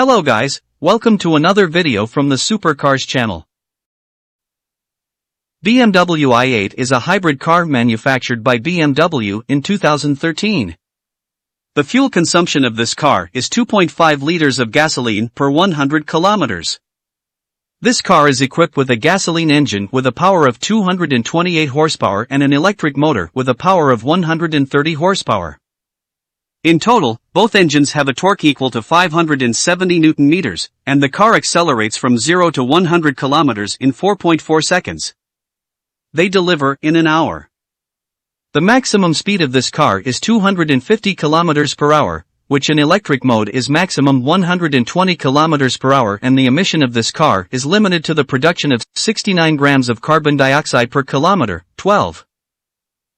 Hello guys, welcome to another video from the Supercars channel. BMW i8 is a hybrid car manufactured by BMW in 2013. The fuel consumption of this car is 2.5 liters of gasoline per 100 kilometers. This car is equipped with a gasoline engine with a power of 228 horsepower and an electric motor with a power of 130 horsepower. In total, both engines have a torque equal to 570 Newton meters, and the car accelerates from 0 to 100 kilometers in 4.4 seconds. They deliver in an hour. The maximum speed of this car is 250 kilometers per hour, which in electric mode is maximum 120 kilometers per hour, and the emission of this car is limited to the production of 69 grams of carbon dioxide per kilometer, 12.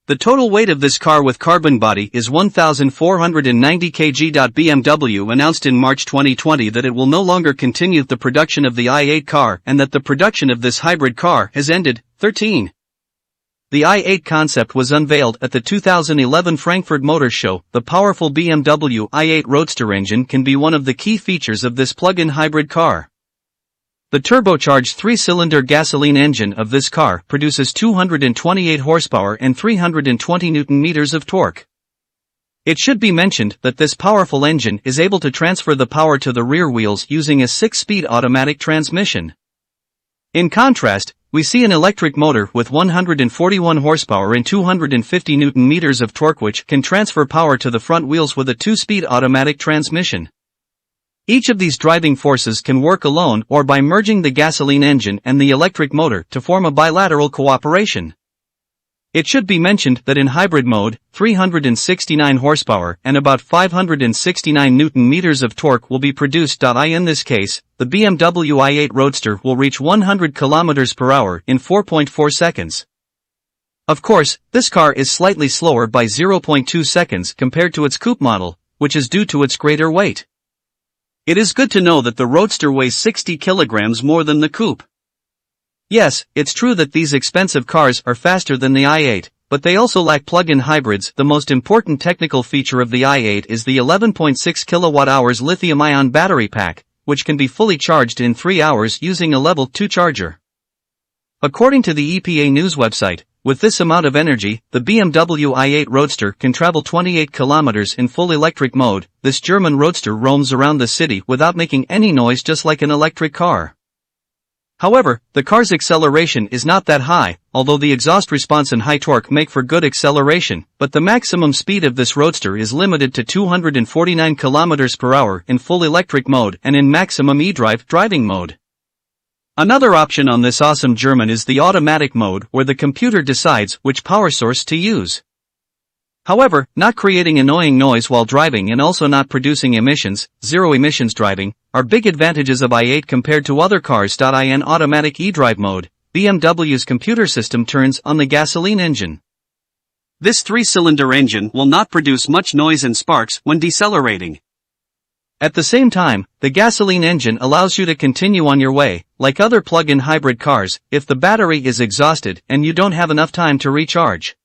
The total weight of this car with carbon body is 1,490 kg. BMW announced in March 2020 that it will no longer continue the production of the i8 car and that the production of this hybrid car has ended. 13. The i8 concept was unveiled at the 2011 Frankfurt Motor Show. The powerful BMW i8 Roadster engine can be one of the key features of this plug-in hybrid car. The turbocharged 3-cylinder gasoline engine of this car produces 228 horsepower and 320 Newton-meters of torque. It should be mentioned that this powerful engine is able to transfer the power to the rear wheels using a 6-speed automatic transmission. In contrast, we see an electric motor with 141 horsepower and 250 Newton-meters of torque which can transfer power to the front wheels with a 2-speed automatic transmission. Each of these driving forces can work alone or by merging the gasoline engine and the electric motor to form a bilateral cooperation. It should be mentioned that in hybrid mode, 369 horsepower and about 569 Newton-meters of torque will be produced. In this case, the BMW i8 Roadster will reach 100 kilometers per hour in 4.4 seconds. Of course, this car is slightly slower by 0.2 seconds compared to its coupe model, which is due to its greater weight. It is good to know that the Roadster weighs 60 kilograms more than the coupe. Yes, it's true that these expensive cars are faster than the i8, but they also lack plug-in hybrids. The most important technical feature of the i8 is the 11.6 kilowatt-hours lithium-ion battery pack, which can be fully charged in 3 hours using a level 2 charger. According to the EPA news website, with this amount of energy, the BMW i8 Roadster can travel 28 kilometers in full electric mode. This German Roadster roams around the city without making any noise, just like an electric car. However, the car's acceleration is not that high, although the exhaust response and high torque make for good acceleration, but the maximum speed of this Roadster is limited to 249 kilometers per hour in full electric mode and in maximum e-drive driving mode. Another option on this awesome German is the automatic mode, where the computer decides which power source to use. However, not creating annoying noise while driving and also not producing emissions, zero emissions driving, are big advantages of i8 compared to other cars. In automatic e-drive mode, BMW's computer system turns on the gasoline engine. This 3-cylinder engine will not produce much noise and sparks when decelerating. At the same time, the gasoline engine allows you to continue on your way, like other plug-in hybrid cars, if the battery is exhausted and you don't have enough time to recharge.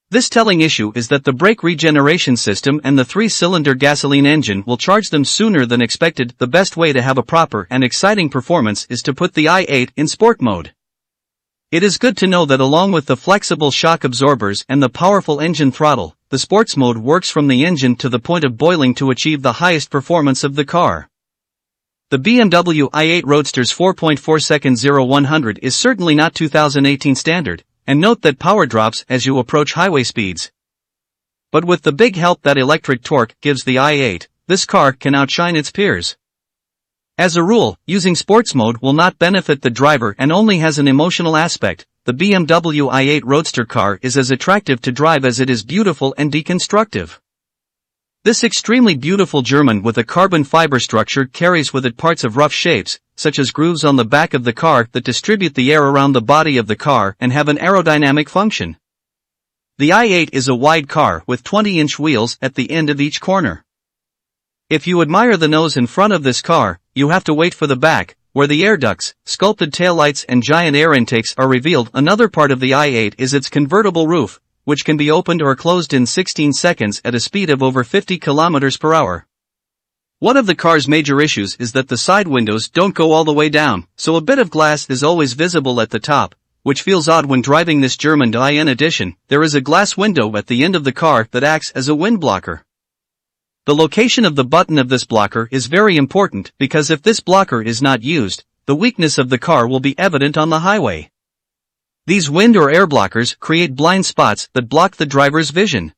This telling issue is that the brake regeneration system and the 3-cylinder gasoline engine will charge them sooner than expected. The best way to have a proper and exciting performance is to put the i8 in sport mode. It is good to know that along with the flexible shock absorbers and the powerful engine throttle, the sports mode works from the engine to the point of boiling to achieve the highest performance of the car. The BMW i8 Roadster's 4.4 second 0-100 is certainly not 2018 standard, and note that power drops as you approach highway speeds. But with the big help that electric torque gives the i8, this car can outshine its peers. As a rule, using sports mode will not benefit the driver and only has an emotional aspect. The BMW i8 Roadster car is as attractive to drive as it is beautiful and deconstructive. This extremely beautiful German with a carbon fiber structure carries with it parts of rough shapes, such as grooves on the back of the car that distribute the air around the body of the car and have an aerodynamic function. The i8 is a wide car with 20-inch wheels at the end of each corner. If you admire the nose in front of this car, you have to wait for the back, where the air ducts, sculpted taillights and giant air intakes are revealed. Another part of the i8 is its convertible roof, which can be opened or closed in 16 seconds at a speed of over 50 km per hour. One of the car's major issues is that the side windows don't go all the way down, so a bit of glass is always visible at the top, which feels odd when driving this German. In addition, there is a glass window at the end of the car that acts as a wind blocker. The location of the button of this blocker is very important because if this blocker is not used, the weakness of the car will be evident on the highway. These wind or air blockers create blind spots that block the driver's vision.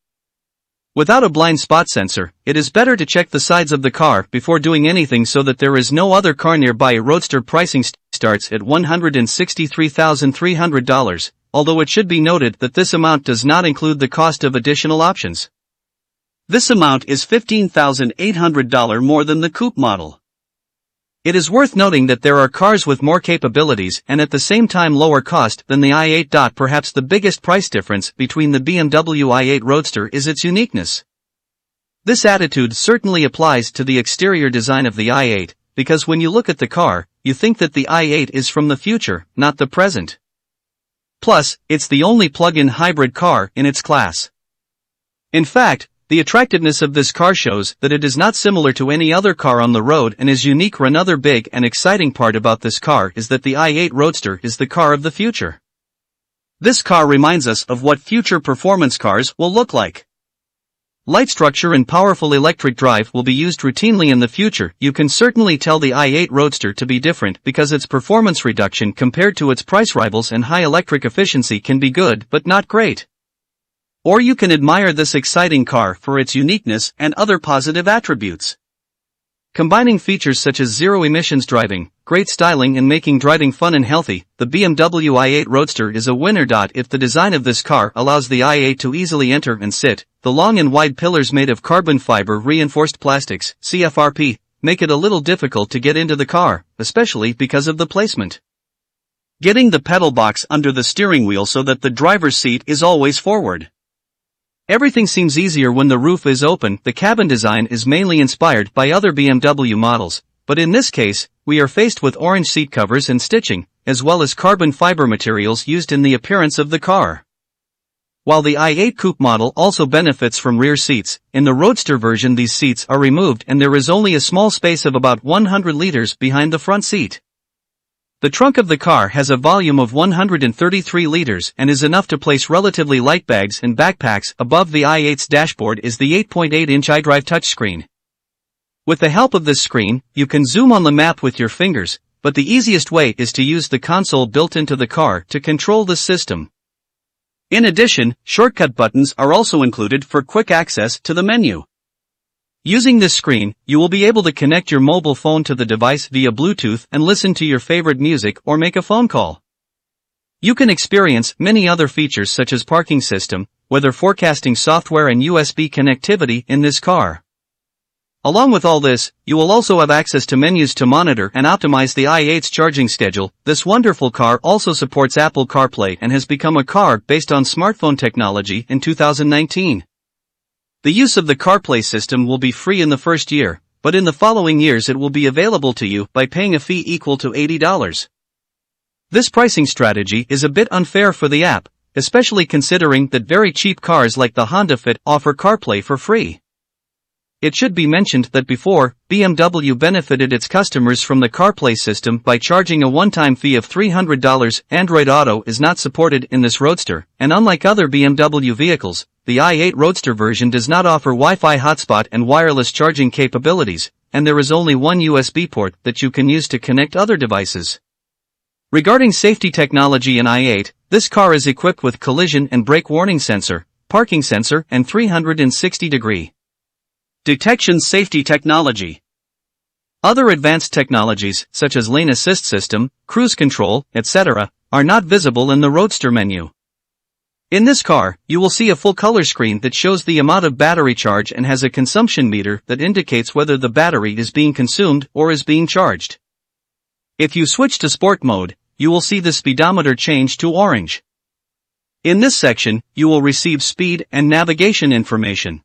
Without a blind spot sensor, it is better to check the sides of the car before doing anything so that there is no other car nearby. Roadster pricing starts at $163,300, although it should be noted that this amount does not include the cost of additional options. This amount is $15,800 more than the coupe model. It is worth noting that there are cars with more capabilities and at the same time lower cost than the i8. Perhaps the biggest price difference between the BMW i8 Roadster is its uniqueness. This attitude certainly applies to the exterior design of the i8, because when you look at the car, you think that the i8 is from the future, not the present. Plus, it's the only plug-in hybrid car in its class. In fact, the attractiveness of this car shows that it is not similar to any other car on the road and is unique. Another big and exciting part about this car is that the i8 Roadster is the car of the future. This car reminds us of what future performance cars will look like. Light structure and powerful electric drive will be used routinely in the future. You can certainly tell the i8 Roadster to be different because its performance reduction compared to its price rivals and high electric efficiency can be good but not great. Or you can admire this exciting car for its uniqueness and other positive attributes. Combining features such as zero-emissions driving, great styling and making driving fun and healthy, the BMW i8 Roadster is a winner. If the design of this car allows the i8 to easily enter and sit, the long and wide pillars made of carbon fiber reinforced plastics, CFRP, make it a little difficult to get into the car, especially because of the placement. Getting the pedal box under the steering wheel so that the driver's seat is always forward. Everything seems easier when the roof is open. The cabin design is mainly inspired by other BMW models, but in this case, we are faced with orange seat covers and stitching, as well as carbon fiber materials used in the appearance of the car. While the i8 coupe model also benefits from rear seats, in the Roadster version these seats are removed and there is only a small space of about 100 liters behind the front seat. The trunk of the car has a volume of 133 liters and is enough to place relatively light bags and backpacks. Above the i8's dashboard is the 8.8-inch iDrive touchscreen. With the help of this screen, you can zoom on the map with your fingers, but the easiest way is to use the console built into the car to control the system. In addition, shortcut buttons are also included for quick access to the menu. Using this screen, you will be able to connect your mobile phone to the device via Bluetooth and listen to your favorite music or make a phone call. You can experience many other features such as parking system, weather forecasting software and USB connectivity in this car. Along with all this, you will also have access to menus to monitor and optimize the i8's charging schedule. This wonderful car also supports Apple CarPlay and has become a car based on smartphone technology in 2019. The use of the CarPlay system will be free in the first year, but in the following years it will be available to you by paying a fee equal to $80. This pricing strategy is a bit unfair for the app, especially considering that very cheap cars like the Honda Fit offer CarPlay for free. It should be mentioned that before, BMW benefited its customers from the CarPlay system by charging a one-time fee of $300. Android Auto is not supported in this Roadster, and unlike other BMW vehicles, the i8 Roadster version does not offer Wi-Fi hotspot and wireless charging capabilities, and there is only one USB port that you can use to connect other devices. Regarding safety technology in i8, this car is equipped with collision and brake warning sensor, parking sensor and 360-degree detection safety technology. Other advanced technologies, such as lane assist system, cruise control, etc., are not visible in the Roadster menu. In this car, you will see a full color screen that shows the amount of battery charge and has a consumption meter that indicates whether the battery is being consumed or is being charged. If you switch to sport mode, you will see the speedometer change to orange. In this section, you will receive speed and navigation information.